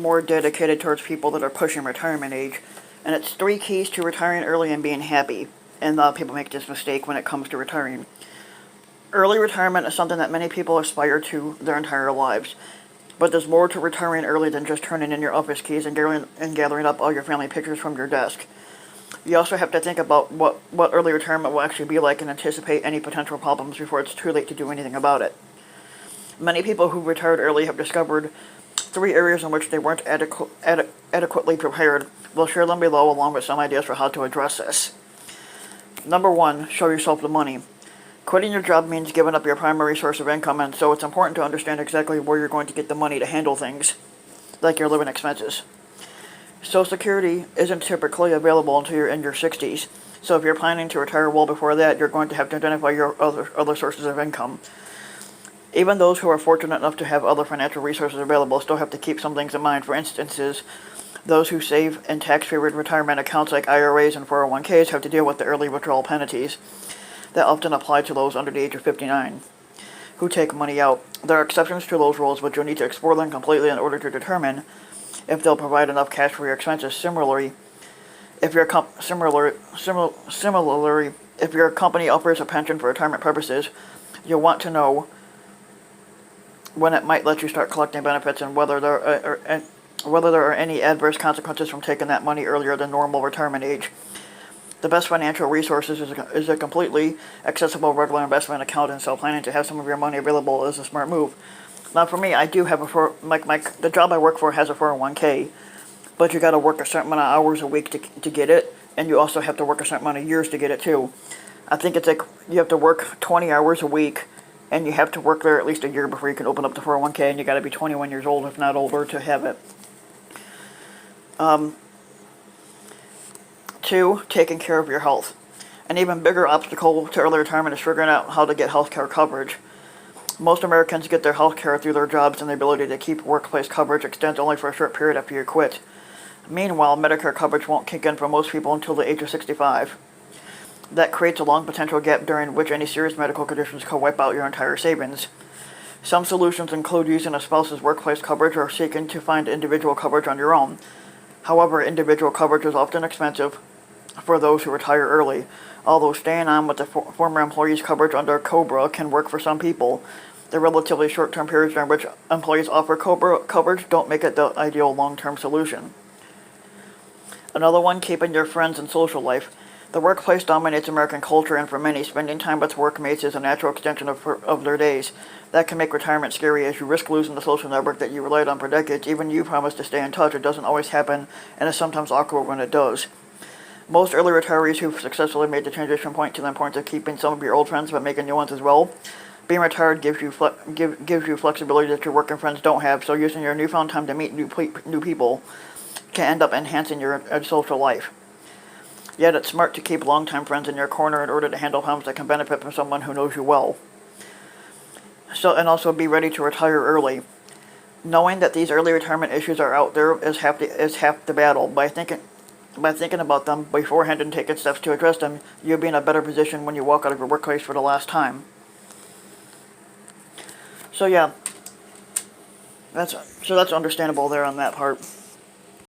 more dedicated towards people that are pushing retirement age. And it's 3 keys to retiring early and being happy. And a lot of people make this mistake when it comes to retiring. Early retirement is something that many people aspire to their entire lives. But there's more to retiring early than just turning in your office keys and gathering up all your family pictures from your desk. You also have to think about what early retirement will actually be like and anticipate any potential problems before it's too late to do anything about it. Many people who retired early have discovered 3 areas in which they weren't adequately prepared. We'll share them below along with some ideas for how to address this. Number 1, show yourself the money. Quitting your job means giving up your primary source of income, and so it's important to understand exactly where you're going to get the money to handle things, like your living expenses. Social Security isn't typically available until you're in your 60s, so if you're planning to retire well before that, you're going to have to identify your other sources of income. Even those who are fortunate enough to have other financial resources available still have to keep some things in mind. For instance, those who save in tax-favored retirement accounts like IRAs and 401ks have to deal with the early withdrawal penalties that often apply to those under the age of 59 who take money out. There are exceptions to those rules, but you'll need to explore them completely in order to determine if they'll provide enough cash for your expenses. Similarly, if your company offers a pension for retirement purposes, you'll want to know when it might let you start collecting benefits and whether there are any adverse consequences from taking that money earlier than normal retirement age. The best financial resources is a completely accessible regular investment account, and so planning to have some of your money available is a smart move. Now, for me, I do have the job I work for has a 401k, but you got to work a certain amount of hours a week to get it, and you also have to work a certain amount of years to get it too. I think it's like you have to work 20 hours a week, and you have to work there at least a year before you can open up the 401k, and you got to be 21 years old, if not older, to have it. 2, taking care of your health. An even bigger obstacle to early retirement is figuring out how to get health care coverage. Most Americans get their health care through their jobs, and the ability to keep workplace coverage extends only for a short period after you quit. Meanwhile, Medicare coverage won't kick in for most people until the age of 65. That creates a long potential gap during which any serious medical conditions could wipe out your entire savings. Some solutions include using a spouse's workplace coverage or seeking to find individual coverage on your own. However, individual coverage is often expensive for those who retire early. Although staying on with the former employee's coverage under COBRA can work for some people, the relatively short-term periods during which employees offer COBRA coverage don't make it the ideal long-term solution. Another one, keeping your friends and social life. The workplace dominates American culture, and for many, spending time with workmates is a natural extension of their days. That can make retirement scary, as you risk losing the social network that you relied on for decades. Even you promise to stay in touch. It doesn't always happen, and is sometimes awkward when it does. Most early retirees who've successfully made the transition point to the importance of keeping some of your old friends but making new ones as well. Being retired gives you flexibility that your working friends don't have, so using your newfound time to meet new people can end up enhancing your social life. Yet it's smart to keep longtime friends in your corner in order to handle problems that can benefit from someone who knows you well. And also be ready to retire early. Knowing that these early retirement issues are out there is half the battle. By thinking about them beforehand and taking steps to address them, you'll be in a better position when you walk out of your workplace for the last time. So yeah, that's understandable there on that part.